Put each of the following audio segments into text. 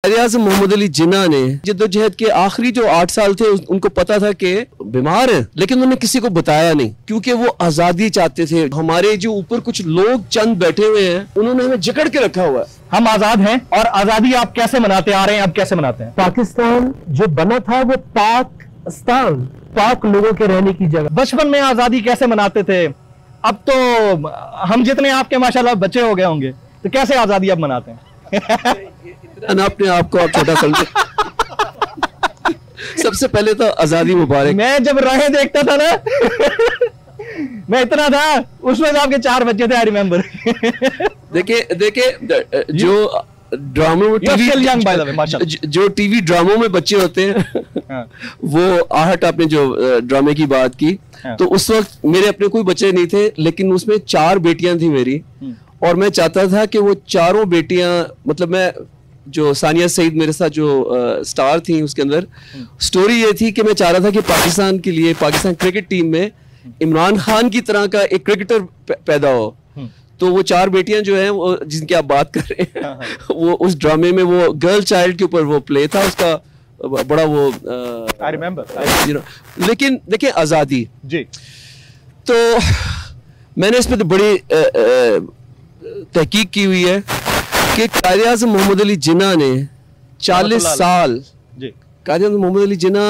कायद-ए-आज़म मोहम्मद अली जिन्ना ने जद्दोजहद के आखिरी जो 8 साल थे उनको पता था कि बीमार है, लेकिन उन्होंने किसी को बताया नहीं क्योंकि वो आजादी चाहते थे। हमारे जो ऊपर कुछ लोग चंद बैठे हुए हैं उन्होंने हमें जकड़ के रखा हुआ है। हम आजाद हैं और आजादी आप कैसे मनाते आ रहे हैं, अब कैसे मनाते हैं? पाकिस्तान जो बना था वो पाकिस्तान, पाक लोगों के रहने की जगह। बचपन में आजादी कैसे मनाते थे? अब तो हम जितने आपके माशाल्लाह बच्चे हो गए होंगे, तो कैसे आजादी अब मनाते हैं? इतना अपने आप को आप छोटा समझे। सबसे पहले तो आजादी मुबारक। मैं जब राहें देखता था ना मैं इतना था, उसमें आपके 4 बच्चे थे, आई रिमेम्बर। देखिए जो ड्रामों में जो टीवी ड्रामों में बच्चे होते हैं हाँ। वो आहट, आपने जो ड्रामे की बात की, हाँ। तो उस वक्त मेरे अपने कोई बच्चे नहीं थे, लेकिन उसमें 4 बेटियां थी मेरी, और मैं चाहता था कि वो चारों बेटियां, मतलब मैं जो सानिया सईद मेरे साथ जो स्टार थी उसके अंदर, स्टोरी ये थी कि मैं चाह रहा था कि पाकिस्तान के लिए, पाकिस्तान क्रिकेट टीम में इमरान खान की तरह का एक क्रिकेटर पैदा हो। तो वो 4 बेटियां जो हैं वो जिनकी आप बात कर रहे हैं वो उस ड्रामे में वो गर्ल चाइल्ड के ऊपर वो प्ले था, उसका बड़ा वो आई रिमेम्बर। लेकिन देखिए आज़ादी जी, तो मैंने इस पर तो बड़ी तहकीक की हुई है कि कायद-ए-आज़म मोहम्मद अली जिन्ना ने 40 साल, कायद-ए-आज़म मोहम्मद अली जिन्ना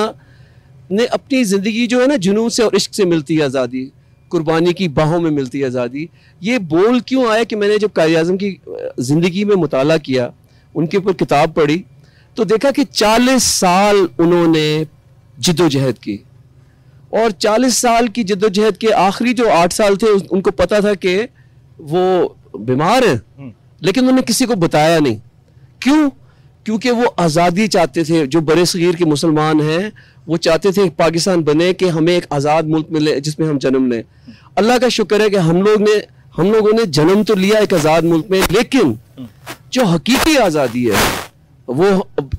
ने अपनी ज़िंदगी जो है ना, जुनून से और इश्क से मिलती है आज़ादी, कुर्बानी की बाहों में मिलती है आज़ादी। ये बोल क्यों आया कि मैंने जब कायद-ए-आज़म की ज़िंदगी में मुताला किया, उनके ऊपर किताब पढ़ी, तो देखा कि 40 साल उन्होंने जिद्दोजहद की, और 40 साल की जिद्दोजहद के आखिरी जो 8 साल थे उनको पता था कि वो बीमार है, लेकिन उन्होंने किसी को बताया नहीं। क्यों? क्योंकि वो आज़ादी चाहते थे। जो बड़े सगीर के मुसलमान हैं वो चाहते थे पाकिस्तान बने, कि हमें एक आज़ाद मुल्क मिले जिसमें हम जन्म लें। अल्लाह का शुक्र है कि हम लोगों ने जन्म तो लिया एक आज़ाद मुल्क में, लेकिन जो हकीकी आज़ादी है वो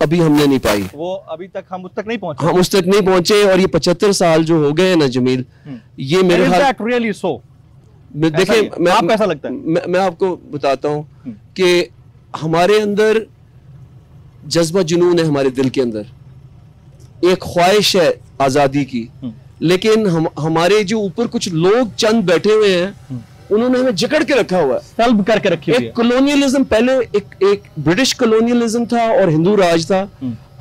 अभी हमने नहीं पाई। वो अभी तक हम उस तक नहीं पहुंचे। हम उस तक नहीं पहुंचे, और ये 75 साल जो हो गए हैं ना जमील, ये मेरे रियली सो। देखिए, आपको ऐसा लगता है? मैं आपको बताता हूँ कि हमारे अंदर जज्बा जुनून है, हमारे दिल के अंदर एक ख्वाहिश है आज़ादी की, लेकिन हमारे जो ऊपर कुछ लोग चंद बैठे हुए हैं उन्होंने हमें जकड़ के रखा हुआ है, सल्ब करके रखी हुई है। कॉलोनियलिज्म, पहले एक ब्रिटिश कॉलोनियलिज्म था और हिंदू राज था,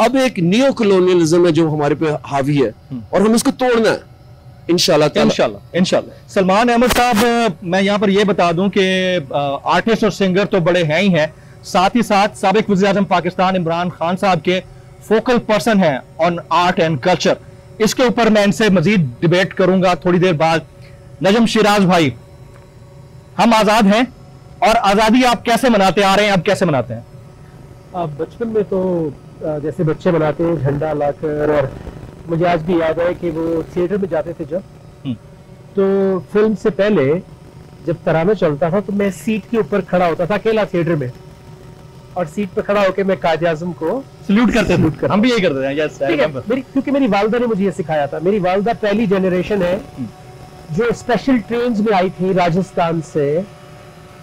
अब एक नियो कॉलोनियलिज्म है जो हमारे पे हावी है, और हम इसको तोड़ना है इंशाल्लाह। सलमान अहमद साहब, मैं यहाँ पर यह बता दूं कि आर्टिस्ट और सिंगर तो बड़े हैं ही हैं, साथ ही साथ साबिक वज़ीर-ए-आज़म पाकिस्तान इमरान खान साहब के फोकल पर्सन हैं ऑन आर्ट एंड कल्चर। इसके ऊपर मैं इनसे मजीद डिबेट करूंगा थोड़ी देर बाद। नजम शिराज भाई, हम आजाद हैं और आजादी आप कैसे मनाते आ रहे हैं, अब कैसे मनाते हैं? आप बचपन में तो जैसे बच्चे मनाते हैं झंडा लाकर, और मुझे आज भी याद है कि वो थिएटर में जाते थे जब, तो फिल्म से पहले जब तराना चलता था तो मैं सीट के ऊपर खड़ा होता था अकेला थिएटर में, और सीट पर खड़ा होकर मैं कायद-ए-आज़म को सल्यूट करते थे। हम भी यही करते हैं। यस, क्योंकि मेरी वालिदा ने मुझे ये सिखाया था। मेरी वालिदा पहली जनरेशन है जो स्पेशल ट्रेन्स में आई थी राजस्थान से,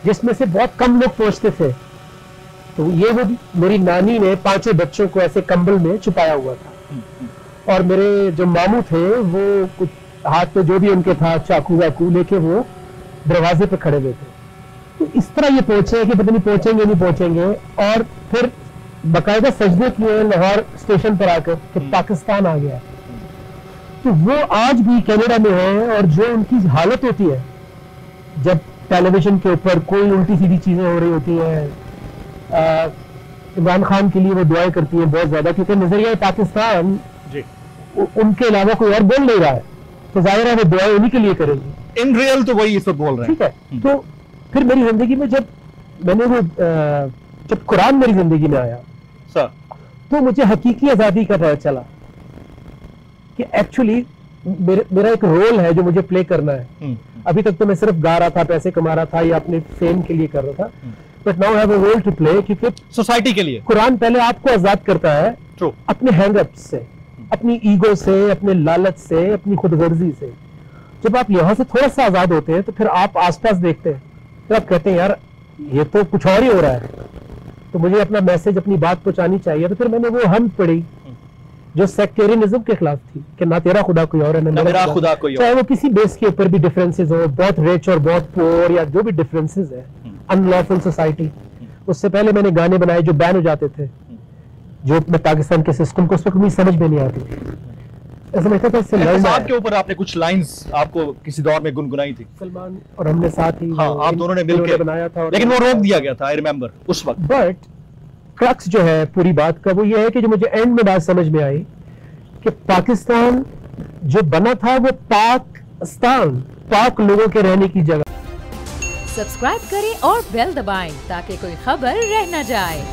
जिसमें से बहुत कम लोग पहुंचते थे। तो ये वो मेरी नानी ने 5 बच्चों को ऐसे कंबल में छुपाया हुआ था, और मेरे जो मामू थे वो कुछ हाथ पे जो भी उनके था चाकू वाकू लेके वो दरवाजे पे खड़े हुए थे। तो इस तरह ये पहुंचे कि पता नहीं पहुंचेंगे नहीं पहुंचेंगे, और फिर बाकायदा सजदे किए लाहौर स्टेशन पर आकर कि पाकिस्तान आ गया। तो वो आज भी कनाडा में है, और जो उनकी हालत होती है जब टेलीविजन के ऊपर कोई उल्टी सीधी चीजें हो रही होती हैं, इमरान खान के लिए वो दुआएं करती हैं बहुत ज्यादा, क्योंकि नजरिया पाकिस्तान उनके अलावा कोई और बोल नहीं रहा है, तो जाहिर है वो दुआएं उन्हीं के लिए करेंगी। इन रियल तो वही इस वक्त बोल रहे हैं। ठीक है। तो फिर मेरी जिंदगी में जब मैंने वो जब कुरान मेरी जिंदगी में आया सर, तो मुझे हकीकी आजादी का पता चला कि एक्चुअली मेरा एक रोल है जो मुझे प्ले करना है। अभी तक तो मैं सिर्फ गा रहा था, पैसे कमा रहा था या अपने फेम के लिए कर रहा था, but now I have a role to play, क्योंकि सोसाइटी के लिए कुरान पहले आपको आजाद करता है अपने हैंगअप्स से, अपनी ईगो से, अपने लालच से, अपनी खुदगर्जी से। जब आप यहां से थोड़ा सा आजाद होते हैं तो फिर आप आसपास देखते हैं, तो आप कहते हैं यार ये तो कुछ और ही हो रहा है। तो मुझे अपना मैसेज, अपनी बात पहुंचानी चाहिए। तो फिर मैंने वो हम पढ़ी जो सेक्टेरियनिज्म के खिलाफ थी कि ना तेरा खुदा कोई और है ना मेरा खुदा कोई और, चाहे वो किसी बेस के ऊपर भी डिफरेंसेस हो, बहुत रिच और बहुत पुअर या जो भी डिफरेंसेस है, अनलॉफुल सोसाइटी। उससे पहले मैंने गाने बनाए जो बैन हो जाते थे, जो अपने पाकिस्तान के सिस्टम को उस वक्त मुझे समझ में नहीं आती थी। ऐसा लगता था इससे लड़ना है। के ऊपर आपने कुछ लाइंस आपको किसी दौर में गुनगुनाई थी, सलमान और हमने साथ ही आप दोनों ने मिलकर बनाया था, लेकिन वो रोक दिया गया था, आई रिमेंबर उस वक्त। बट क्रक्स जो है पूरी बात का वो ये है कि जो मुझे एंड में बात समझ में आई कि पाकिस्तान जो बना था वो पाकिस्तान, पाक लोगों के रहने की जगह। सब्सक्राइब करें और बेल दबाएं ताकि कोई खबर रह न जाए।